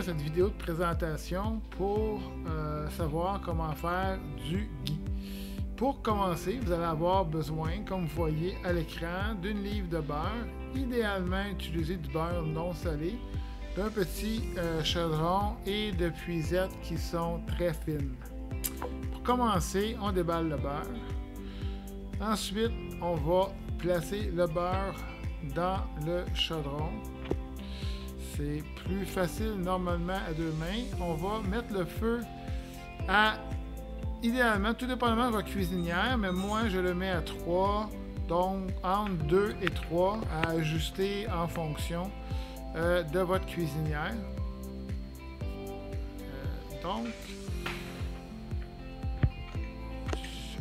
cette vidéo de présentation pour savoir comment faire du ghee. Pour commencer, vous allez avoir besoin, comme vous voyez à l'écran, d'une livre de beurre. Idéalement, utiliser du beurre non salé, d'un petit chaudron et de puisettes qui sont très fines. Pour commencer, on déballe le beurre. Ensuite, on va placer le beurre dans le chaudron. C'est plus facile normalement à deux mains. On va mettre le feu à, idéalement, tout dépendamment de votre cuisinière, mais moi je le mets à 3, donc entre 2 et 3 à ajuster en fonction de votre cuisinière. Donc,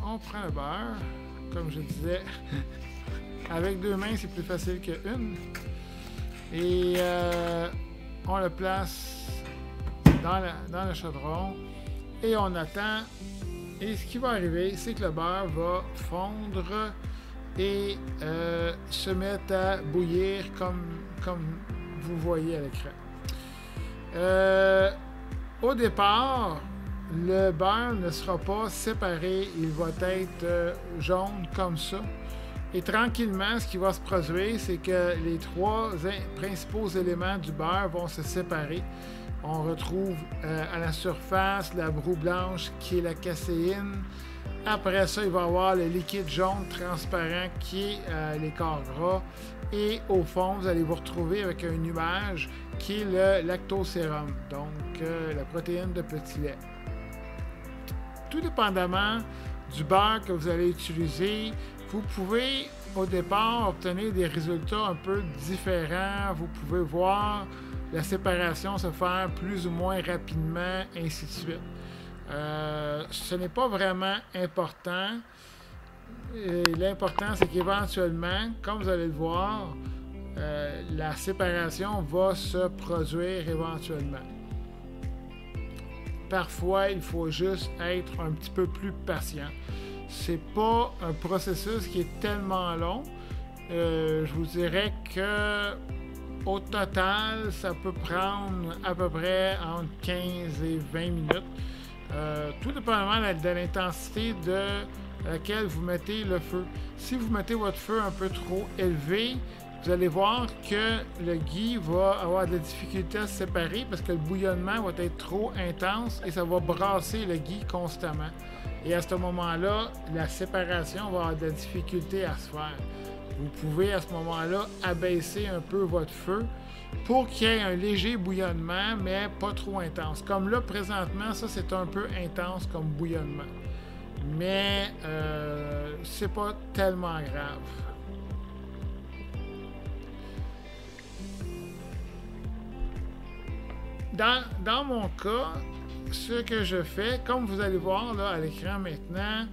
on prend le beurre, comme je disais, avec deux mains c'est plus facile qu'une. Et on le place dans le chaudron et on attend. Et ce qui va arriver, c'est que le beurre va fondre et se mettre à bouillir comme vous voyez à l'écran. Au départ, le beurre ne sera pas séparé, il va être jaune comme ça. Et tranquillement, ce qui va se produire, c'est que les trois principaux éléments du beurre vont se séparer. On retrouve à la surface la broue blanche qui est la caséine. Après ça, il va y avoir le liquide jaune transparent qui est les corps gras. Et au fond, vous allez vous retrouver avec un nuage qui est le lactosérum, donc la protéine de petit lait. Tout dépendamment du beurre que vous allez utiliser, vous pouvez au départ obtenir des résultats un peu différents. Vous pouvez voir la séparation se faire plus ou moins rapidement, ainsi de suite. Ce n'est pas vraiment important. L'important, c'est qu'éventuellement, comme vous allez le voir, la séparation va se produire éventuellement. Parfois, il faut juste être un petit peu plus patient. C'est pas un processus qui est tellement long. Je vous dirais que au total, ça peut prendre à peu près entre 15 et 20 minutes. Tout dépendamment de l'intensité de laquelle vous mettez le feu. Si vous mettez votre feu un peu trop élevé, vous allez voir que le ghee va avoir de la difficulté à se séparer parce que le bouillonnement va être trop intense et ça va brasser le ghee constamment. Et à ce moment-là, la séparation va avoir de la difficulté à se faire. Vous pouvez à ce moment-là abaisser un peu votre feu pour qu'il y ait un léger bouillonnement, mais pas trop intense. Comme là, présentement, ça c'est un peu intense comme bouillonnement. Mais c'est pas tellement grave. Dans mon cas, ce que je fais, comme vous allez voir là, à l'écran maintenant,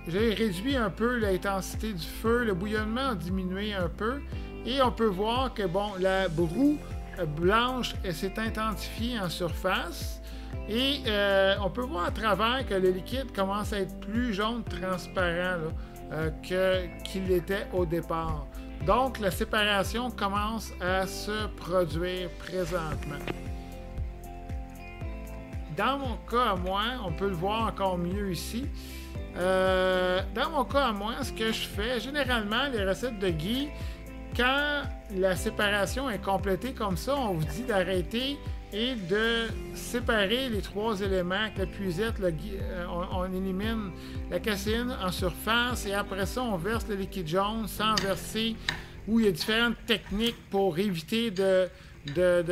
j'ai réduit un peu l'intensité du feu, le bouillonnement a diminué un peu et on peut voir que bon, la broue blanche s'est intensifiée en surface et on peut voir à travers que le liquide commence à être plus jaune transparent qu'il l'était au départ. Donc la séparation commence à se produire présentement. Dans mon cas à moi, on peut le voir encore mieux ici. Dans mon cas à moi, ce que je fais, généralement, les recettes de ghee, quand la séparation est complétée comme ça, on vous dit d'arrêter et de séparer les trois éléments avec la puisette. On élimine la caséine en surface et après ça, on verse le liquide jaune sans verser, où il y a différentes techniques pour éviter de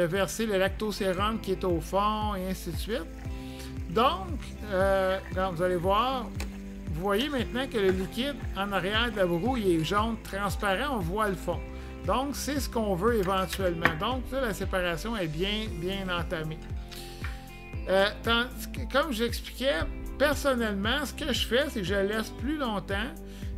verser le lactosérum qui est au fond et ainsi de suite. Donc, quand vous allez voir, vous voyez maintenant que le liquide en arrière de la broue il est jaune transparent, on voit le fond. Donc, c'est ce qu'on veut éventuellement. Donc, là, la séparation est bien entamée. Comme j'expliquais, personnellement, ce que je fais, c'est que je laisse plus longtemps.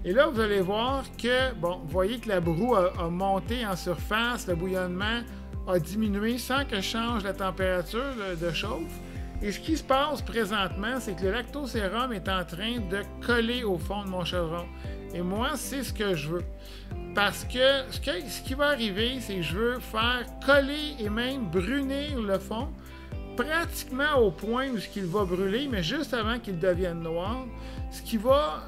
Et là, vous allez voir que, bon, vous voyez que la broue a monté en surface, le bouillonnement a diminué sans que je change la température de chauffe. Et ce qui se passe présentement, c'est que le lactosérum est en train de coller au fond de mon chaudron. Et moi, c'est ce que je veux. parce que ce qui va arriver, c'est que je veux faire coller et même brunir le fond pratiquement au point où il va brûler, mais juste avant qu'il devienne noir, ce qui va,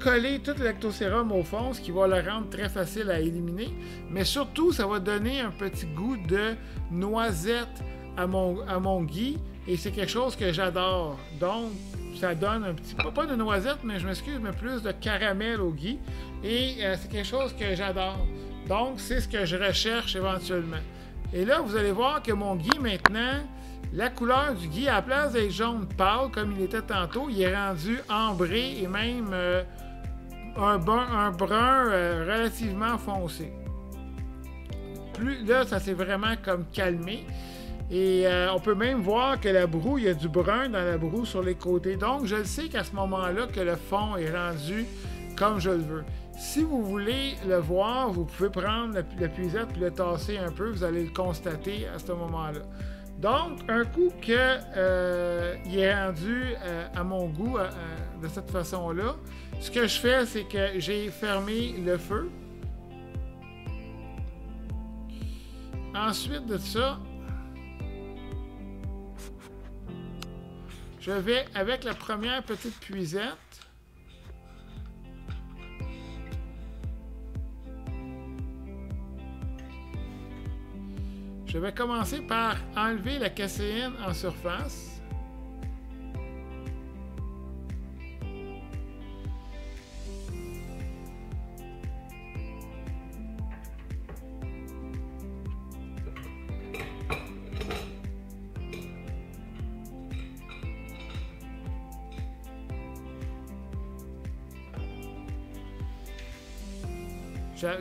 coller tout le lactosérum au fond, ce qui va le rendre très facile à éliminer, mais surtout, ça va donner un petit goût de noisette à mon ghee, et c'est quelque chose que j'adore. Donc, ça donne un petit peu, pas de noisette, mais je m'excuse, mais plus de caramel au ghee, et c'est quelque chose que j'adore. Donc, c'est ce que je recherche éventuellement. Et là, vous allez voir que mon ghee, maintenant, la couleur du ghee, à la place d'être jaune pâle, comme il était tantôt, il est rendu ambré et même un brun relativement foncé. Là, ça s'est vraiment comme calmé. Et on peut même voir que la broue, il y a du brun dans la broue sur les côtés. Donc, je le sais qu'à ce moment-là, que le fond est rendu comme je le veux. Si vous voulez le voir, vous pouvez prendre la puisette et le tasser un peu. Vous allez le constater à ce moment-là. Donc, un coup qu'il est rendu à mon goût de cette façon-là, ce que je fais, c'est que j'ai fermé le feu. Ensuite de ça, je vais avec la première petite puisette. Je vais commencer par enlever la caséine en surface.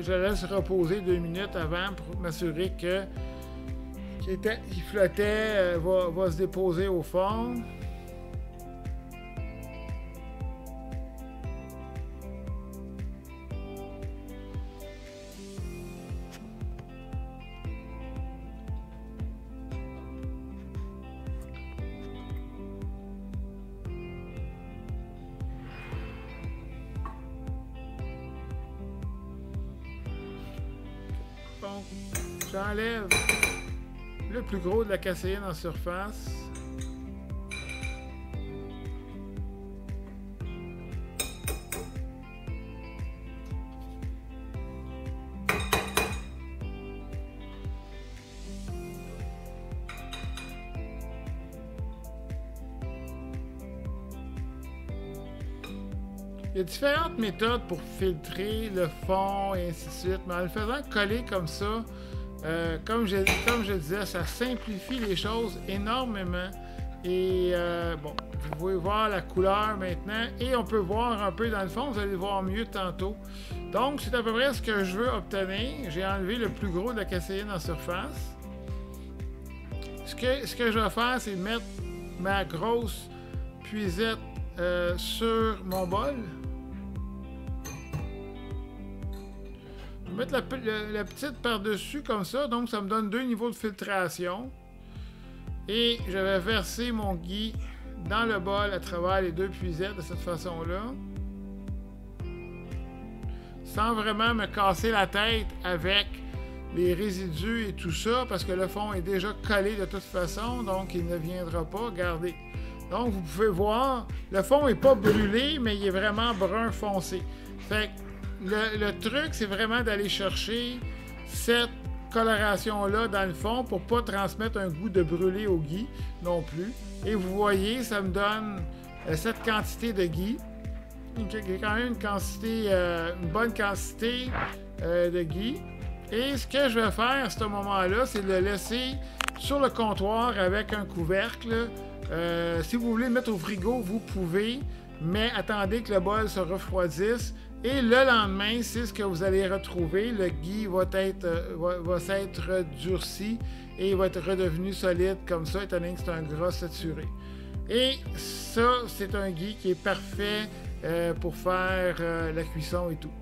Je laisse reposer 2 minutes avant pour m'assurer que qui flottait va se déposer au fond. Donc, j'enlève le plus gros de la caséine en surface. Il y a différentes méthodes pour filtrer le fond et ainsi de suite, mais en le faisant coller comme ça, comme je disais, ça simplifie les choses énormément. Et bon, vous pouvez voir la couleur maintenant et on peut voir un peu dans le fond, vous allez voir mieux tantôt. Donc, c'est à peu près ce que je veux obtenir. J'ai enlevé le plus gros de la caséine en surface. Ce que je vais faire, c'est mettre ma grosse puisette sur mon bol. Je vais mettre la petite par-dessus comme ça, donc ça me donne 2 niveaux de filtration. Et je vais verser mon ghee dans le bol à travers les 2 puisettes de cette façon-là. Sans vraiment me casser la tête avec les résidus et tout ça, parce que le fond est déjà collé de toute façon, donc il ne viendra pas. Regardez. Donc vous pouvez voir, le fond n'est pas brûlé, mais il est vraiment brun foncé. Fait que le truc, c'est vraiment d'aller chercher cette coloration-là dans le fond pour ne pas transmettre un goût de brûlé au ghee non plus. Et vous voyez, ça me donne cette quantité de ghee. Il y a quand même une bonne quantité de ghee. Et ce que je vais faire à ce moment-là, c'est de le laisser sur le comptoir avec un couvercle. Si vous voulez le mettre au frigo, vous pouvez, mais attendez que le bol se refroidisse. Et le lendemain, c'est ce que vous allez retrouver. Le ghee va s'être durci et il va être redevenu solide comme ça, étant donné que c'est un gras saturé. Et ça, c'est un ghee qui est parfait pour faire la cuisson et tout.